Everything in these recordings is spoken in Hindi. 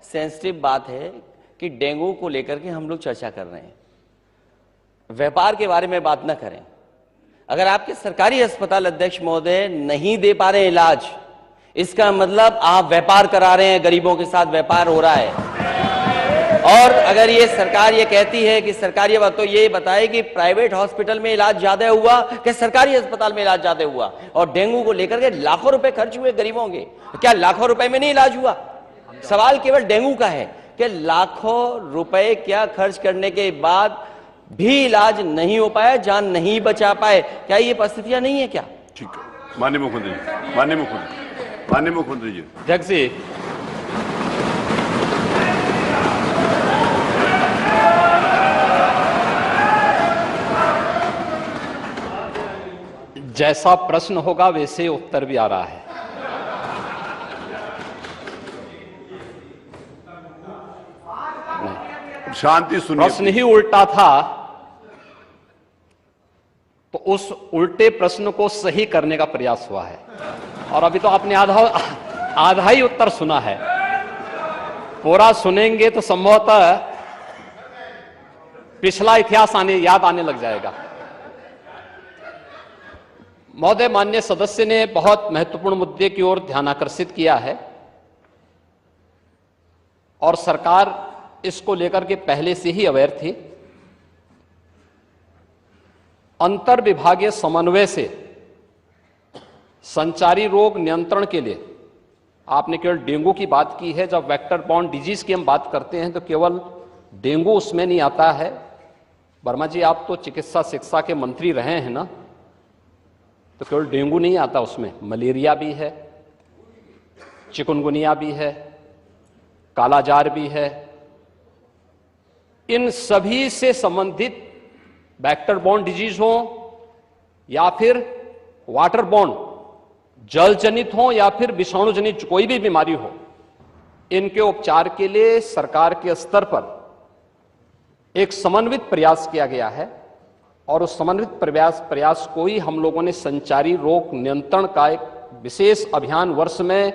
सेंसिटिव बात है कि डेंगू को लेकर के हम लोग चर्चा कर रहे हैं, व्यापार के बारे में बात ना करें। अगर आपके सरकारी अस्पताल अध्यक्ष महोदय नहीं दे पा रहे हैं इलाज, इसका मतलब आप व्यापार करा रहे हैं, गरीबों के साथ व्यापार हो रहा है। और अगर ये सरकार ये कहती है कि सरकारी बात, तो ये बताए कि प्राइवेट हॉस्पिटल में इलाज ज्यादा हुआ कि सरकारी अस्पताल में इलाज ज्यादा हुआ। और डेंगू को लेकर के लाखों रुपए खर्च हुए गरीबों के, क्या लाखों रुपए में नहीं इलाज हुआ? सवाल केवल डेंगू का है कि लाखों रुपए क्या खर्च करने के बाद भी इलाज नहीं हो पाया, जान नहीं बचा पाए। क्या ये परिस्थितियां नहीं है क्या? ठीक है, माननीय मुख्यमंत्री जी, माननीय मुख्यमंत्री जी। अध्यक्ष जी, जैसा प्रश्न होगा वैसे उत्तर भी आ रहा है। शांति सुनिए। प्रश्न ही उल्टा था तो उस उल्टे प्रश्न को सही करने का प्रयास हुआ है। और अभी तो आपने आधा ही उत्तर सुना है। पूरा सुनेंगे तो संभवतः पिछला इतिहास याद आने लग जाएगा। महोदय, माननीय सदस्य ने बहुत महत्वपूर्ण मुद्दे की ओर ध्यान आकर्षित किया है और सरकार इसको लेकर के पहले से ही अवेयर थी। अंतर विभागीय समन्वय से संचारी रोग नियंत्रण के लिए, आपने केवल डेंगू की बात की है, जब वेक्टर बॉर्न डिजीज की हम बात करते हैं तो केवल डेंगू उसमें नहीं आता है। वर्मा जी, आप तो चिकित्सा शिक्षा के मंत्री रहे हैं ना, तो केवल डेंगू नहीं आता उसमें, मलेरिया भी है, चिकुनगुनिया भी है, कालाजार भी है। इन सभी से संबंधित वेक्टर बॉर्न डिजीज हो या फिर वाटर बॉर्न जल जनित हो या फिर विषाणु जनित कोई भी बीमारी हो, इनके उपचार के लिए सरकार के स्तर पर एक समन्वित प्रयास किया गया है। और उस समन्वित प्रयास को ही हम लोगों ने संचारी रोग नियंत्रण का एक विशेष अभियान, वर्ष में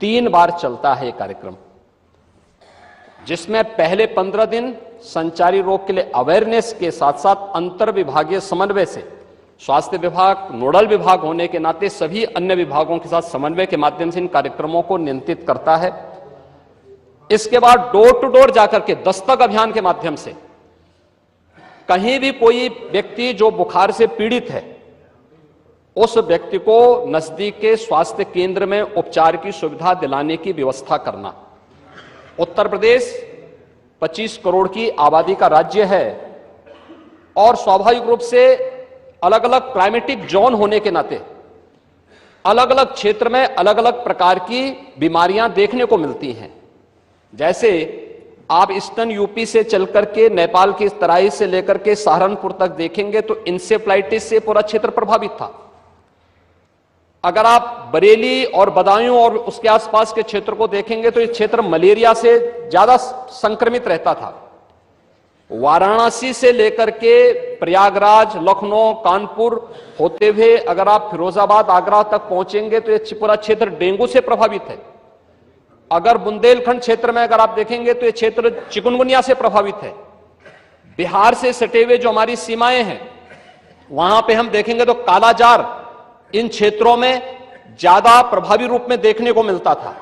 3 बार चलता है कार्यक्रम, जिसमें पहले 15 दिन संचारी रोग के लिए अवेयरनेस के साथ साथ अंतर विभागीय समन्वय से स्वास्थ्य विभाग नोडल विभाग होने के नाते सभी अन्य विभागों के साथ समन्वय के माध्यम से इन कार्यक्रमों को नियंत्रित करता है। इसके बाद डोर टू डोर जाकर के दस्तक अभियान के माध्यम से कहीं भी कोई व्यक्ति जो बुखार से पीड़ित है, उस व्यक्ति को नजदीक के स्वास्थ्य केंद्र में उपचार की सुविधा दिलाने की व्यवस्था करना। उत्तर प्रदेश 25 करोड़ की आबादी का राज्य है और स्वाभाविक रूप से अलग अलग क्लाइमेटिक जोन होने के नाते अलग अलग क्षेत्र में अलग अलग प्रकार की बीमारियां देखने को मिलती हैं। जैसे आप ईस्टर्न यूपी से चल करके नेपाल की तराई से लेकर के सहारनपुर तक देखेंगे तो इंसेफ्लाइटिस से पूरा क्षेत्र प्रभावित था। अगर आप बरेली और बदायूं और उसके आसपास के क्षेत्र को देखेंगे तो ये क्षेत्र मलेरिया से ज्यादा संक्रमित रहता था। वाराणसी से लेकर के प्रयागराज, लखनऊ, कानपुर होते हुए अगर आप फिरोजाबाद, आगरा तक पहुंचेंगे तो ये पूरा क्षेत्र डेंगू से प्रभावित है। अगर बुंदेलखंड क्षेत्र में अगर आप देखेंगे तो ये क्षेत्र चिकुनगुनिया से प्रभावित है। बिहार से सटे हुए जो हमारी सीमाएं हैं वहां पे हम देखेंगे तो कालाजार इन क्षेत्रों में ज्यादा प्रभावी रूप में देखने को मिलता था।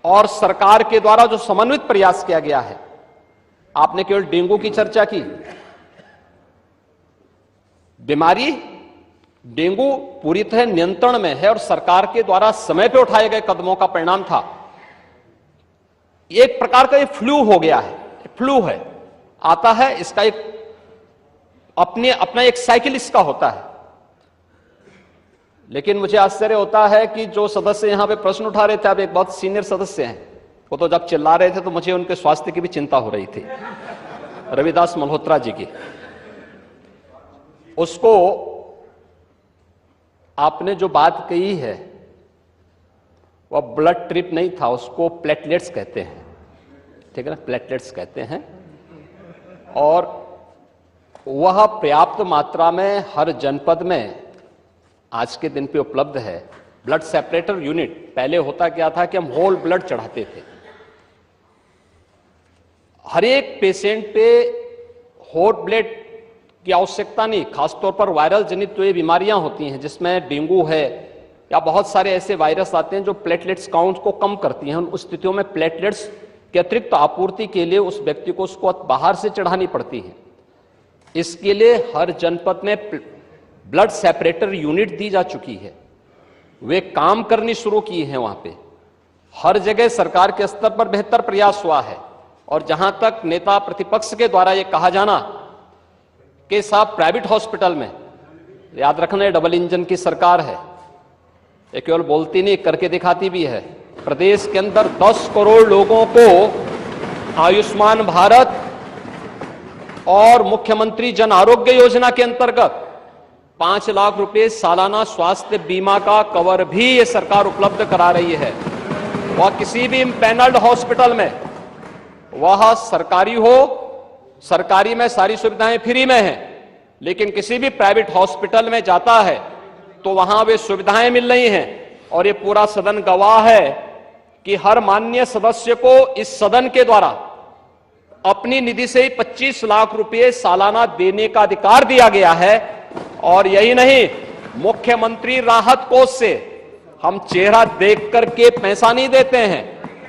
और सरकार के द्वारा जो समन्वित प्रयास किया गया है, आपने केवल डेंगू की चर्चा की, बीमारी डेंगू पूरी तरह नियंत्रण में है और सरकार के द्वारा समय पे उठाए गए कदमों का परिणाम था। एक प्रकार का ये फ्लू हो गया है, फ्लू है, आता है, इसका एक अपना एक साइकिल इसका होता है। लेकिन मुझे आश्चर्य होता है कि जो सदस्य यहां पे प्रश्न उठा रहे थे, अब एक बहुत सीनियर सदस्य हैं, वो तो जब चिल्ला रहे थे तो मुझे उनके स्वास्थ्य की भी चिंता हो रही थी, रविदास मल्होत्रा जी की। उसको आपने जो बात कही है वह ब्लड ट्रिप नहीं था, उसको प्लेटलेट्स कहते हैं, ठीक है ना, प्लेटलेट्स कहते हैं। और वह पर्याप्त मात्रा में हर जनपद में आज के दिन पे उपलब्ध है। ब्लड सेपरेटर यूनिट, पहले होता क्या था कि हम होल ब्लड चढ़ाते थे, हर एक पेशेंट पे हॉट ब्लड की आवश्यकता नहीं, खासतौर पर वायरल जनित जो ये बीमारियां होती हैं जिसमें डेंगू है या बहुत सारे ऐसे वायरस आते हैं जो प्लेटलेट्स काउंट को कम करती हैं, उन स्थितियों में प्लेटलेट्स के अतिरिक्त आपूर्ति के लिए उस व्यक्ति को उसको बाहर से चढ़ानी पड़ती है। इसके लिए हर जनपद में ब्लड सेपरेटर यूनिट दी जा चुकी है, वे काम करनी शुरू की है। वहां पे हर जगह सरकार के स्तर पर बेहतर प्रयास हुआ है। और जहां तक नेता प्रतिपक्ष के द्वारा यह कहा जाना कि साहब प्राइवेट हॉस्पिटल में, याद रखना डबल इंजन की सरकार है, ये केवल बोलती नहीं करके दिखाती भी है। प्रदेश के अंदर 10 करोड़ लोगों को आयुष्मान भारत और मुख्यमंत्री जन आरोग्य योजना के अंतर्गत 5 लाख रुपए सालाना स्वास्थ्य बीमा का कवर भी ये सरकार उपलब्ध करा रही है। वह किसी भी पैनल्ड हॉस्पिटल में, वह सरकारी हो, सरकारी में सारी सुविधाएं फ्री में हैं, लेकिन किसी भी प्राइवेट हॉस्पिटल में जाता है तो वहां वे सुविधाएं मिल रही हैं। और ये पूरा सदन गवाह है कि हर माननीय सदस्य को इस सदन के द्वारा अपनी निधि से ही 25 लाख रुपए सालाना देने का अधिकार दिया गया है। और यही नहीं, मुख्यमंत्री राहत कोष से हम चेहरा देख करके पैसा नहीं देते हैं।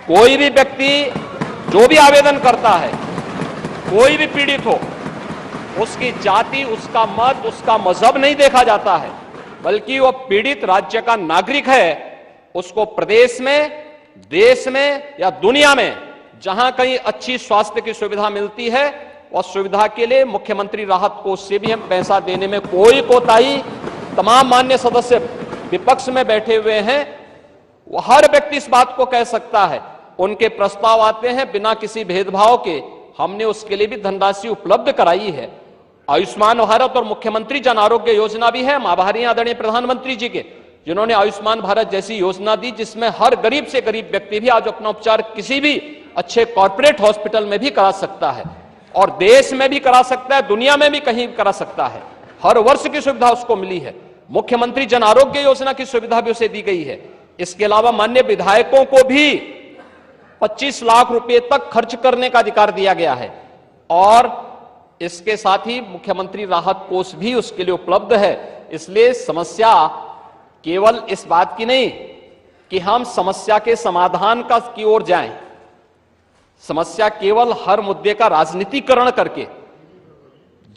कोई भी व्यक्ति जो भी आवेदन करता है, कोई भी पीड़ित हो, उसकी जाति, उसका मत, उसका मजहब नहीं देखा जाता है, बल्कि वह पीड़ित राज्य का नागरिक है। उसको प्रदेश में, देश में या दुनिया में जहां कहीं अच्छी स्वास्थ्य की सुविधा मिलती है, वह सुविधा के लिए मुख्यमंत्री राहत कोष से भी हम पैसा देने में कोई कोताही, तमाम मान्य सदस्य विपक्ष में बैठे हुए हैं, वो हर व्यक्ति इस बात को कह सकता है। उनके प्रस्ताव आते हैं बिना किसी भेदभाव के, हमने उसके लिए भी धनराशि उपलब्ध कराई है। आयुष्मान भारत और मुख्यमंत्री जन आरोग्य योजना भी है। हम आभारी हैं आदरणीय प्रधानमंत्री जी के, जिन्होंने आयुष्मान भारत जैसी योजना दी, जिसमें हर गरीब से गरीब व्यक्ति भी आज अपना उपचार किसी भी अच्छे कॉर्पोरेट हॉस्पिटल में भी करा सकता है, और देश में भी करा सकता है, दुनिया में भी कहीं करा सकता है। हर वर्ष की सुविधा उसको मिली है। मुख्यमंत्री जन आरोग्य योजना की सुविधा भी उसे दी गई है। इसके अलावा माननीय विधायकों को भी 25 लाख रुपए तक खर्च करने का अधिकार दिया गया है। और इसके साथ ही मुख्यमंत्री राहत कोष भी उसके लिए उपलब्ध है। इसलिए समस्या केवल इस बात की नहीं कि हम समस्या के समाधान का की ओर जाएं, समस्या केवल हर मुद्दे का राजनीतिकरण करके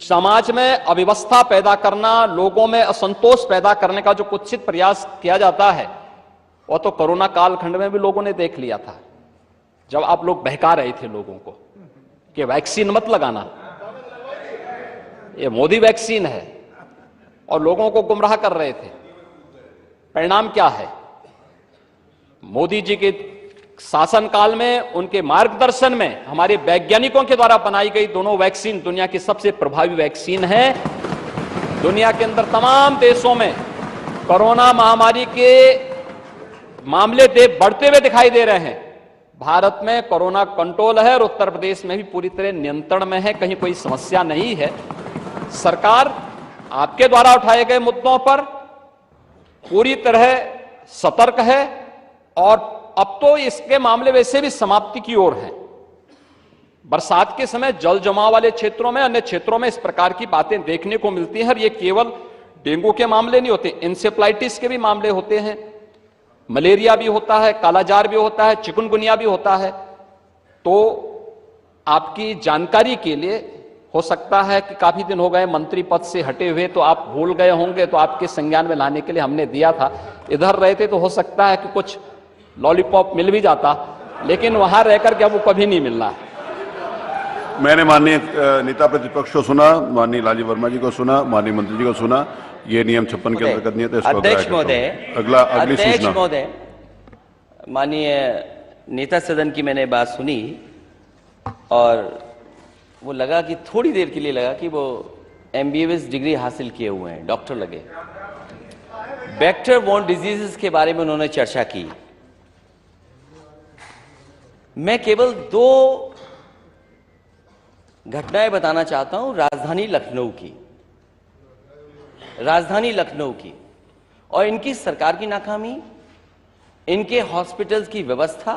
समाज में अव्यवस्था पैदा करना, लोगों में असंतोष पैदा करने का जो कुत्सित प्रयास किया जाता है, वह तो कोरोना कालखंड में भी लोगों ने देख लिया था, जब आप लोग बहका रहे थे लोगों को कि वैक्सीन मत लगाना, ये मोदी वैक्सीन है, और लोगों को गुमराह कर रहे थे। परिणाम क्या है? मोदी जी के शासनकाल में, उनके मार्गदर्शन में हमारे वैज्ञानिकों के द्वारा बनाई गई दोनों वैक्सीन दुनिया की सबसे प्रभावी वैक्सीन है। दुनिया के अंदर तमाम देशों में कोरोना महामारी के मामले बढ़ते हुए दिखाई दे रहे हैं। भारत में कोरोना कंट्रोल है और उत्तर प्रदेश में भी पूरी तरह नियंत्रण में है, कहीं कोई समस्या नहीं है। सरकार आपके द्वारा उठाए गए मुद्दों पर पूरी तरह सतर्क है, और अब तो इसके मामले वैसे भी समाप्ति की ओर हैं। बरसात के समय जल जमाव वाले क्षेत्रों में, अन्य क्षेत्रों में इस प्रकार की बातें देखने को मिलती हैं। ये केवल डेंगू के मामले नहीं होते, इंसेफ्लाइटिस के भी मामले होते हैं, मलेरिया भी होता है, कालाजार भी होता है, चिकुनगुनिया भी होता है। तो आपकी जानकारी के लिए, हो सकता है कि काफी दिन हो गए मंत्री पद से हटे हुए, तो आप भूल गए होंगे, तो आपके संज्ञान में लाने के लिए हमने दिया था। इधर रहते तो हो सकता है कि कुछ लॉलीपॉप मिल भी जाता, लेकिन वहां रहकर के अब वो कभी नहीं मिलना। मैंने माननीय नेता प्रतिपक्ष को सुना, माननीय लालजी वर्मा जी को सुना, माननीय मंत्री जी को सुना। ये नियम 56 के अंतर्गत नहीं है। अध्यक्ष महोदय, अगली सूचना। महोदय, माननीय नेता सदन की मैंने बात सुनी और वो लगा कि थोड़ी देर के लिए लगा कि वो MBBS डिग्री हासिल किए हुए हैं, डॉक्टर लगे। वेक्टर बोर्न डिजीजेस के बारे में उन्होंने चर्चा की। मैं केवल 2 घटनाएं बताना चाहता हूं राजधानी लखनऊ की और इनकी सरकार की नाकामी, इनके हॉस्पिटल्स की व्यवस्था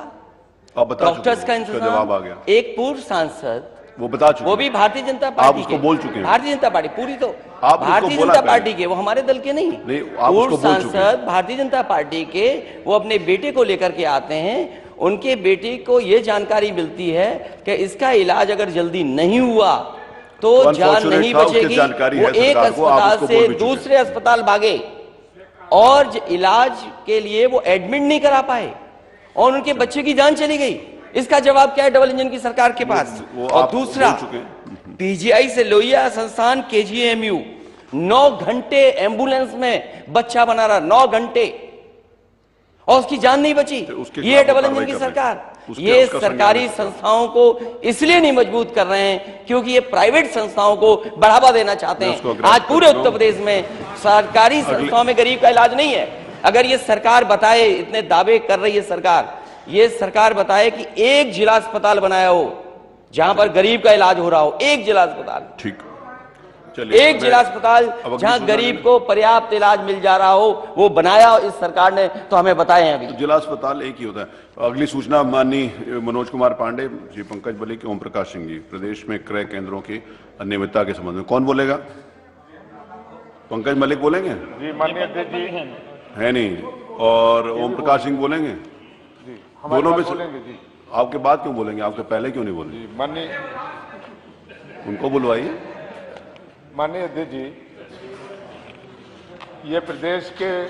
आप बता चुके डॉक्टर्स का हैं, उसका जवाब आ गया। इंतजाम, एक पूर्व सांसद, वो बता चुके वो भी हैं। भारतीय जनता आप पार्टी उसको के, बोल चुके हैं। भारतीय जनता पार्टी पूरी तो आप उसको भारतीय बोला जनता पहले। पार्टी के, वो हमारे दल के नहीं। नहीं, आप पूर्व उसको बोल चुके हैं। सांसद भारतीय जनता पार्टी के, वो अपने बेटे को लेकर के आते हैं। उनके बेटे को ये जानकारी मिलती है कि इसका इलाज अगर जल्दी नहीं हुआ तो जान Unfortunate नहीं था, उसकी बचेगी। जानकारी वो है एक सरकार को, आप अस्पताल उसको से बोल भी चुके हैं। दूसरे अस्पताल भागे और इलाज के लिए वो एडमिट नहीं करा पाए और उनके बच्चे की जान चली गई। इसका जवाब क्या है डबल इंजन की सरकार के पास? वो और आप दूसरा, बोल चुके हैं। पीजीआई से लोहिया संस्थान केजीएमयू 9 घंटे एम्बुलेंस में बच्चा बना रहा, 9 घंटे, और उसकी जान नहीं बची। उसके ये खिलाफ डबल कार्रवाई इंजन की कर रहे हैं। सरकार। उसके- ये उसका सरकारी संज्ञान लेते हैं। संस्थाओं को इसलिए नहीं मजबूत कर रहे हैं क्योंकि ये प्राइवेट संस्थाओं को बढ़ावा देना चाहते मैं उसको हैं। अग्राह्य आज पूरे करता हूं। उत्तर प्रदेश में सरकारी संस्थाओं में गरीब का इलाज नहीं है। अगर ये सरकार बताए, इतने दावे कर रही है सरकार, ये सरकार बताए कि एक जिला अस्पताल बनाया हो जहां पर गरीब का इलाज हो रहा हो, एक जिला अस्पताल, ठीक, चलिए। एक जिला अस्पताल अगली जहां सूचना गरीब दें। को पर्याप्त इलाज मिल जा रहा हो, वो बनाया हो इस सरकार ने, तो हमें बताएं अभी। जिला अस्पताल एक ही होता है। अगली सूचना माननीय मनोज कुमार पांडे, श्री पंकज बली, ओम प्रकाश सिंह जी। प्रदेश में क्रय केंद्रों की अनियमितता के संबंध में कौन बोलेगा? पंकज मलिक बोलेंगे? जी माननीय अध्यक्ष जी, है नहीं। और ओम प्रकाश सिंह बोलेंगे? हमारे दोनों में पास से बोलेंगे जी। आपके बाद क्यों बोलेंगे? आपके पहले क्यों नहीं बोलेंगे? जी माननीय उनको बुलवाइए। माननीय अध्यक्ष जी, ये प्रदेश के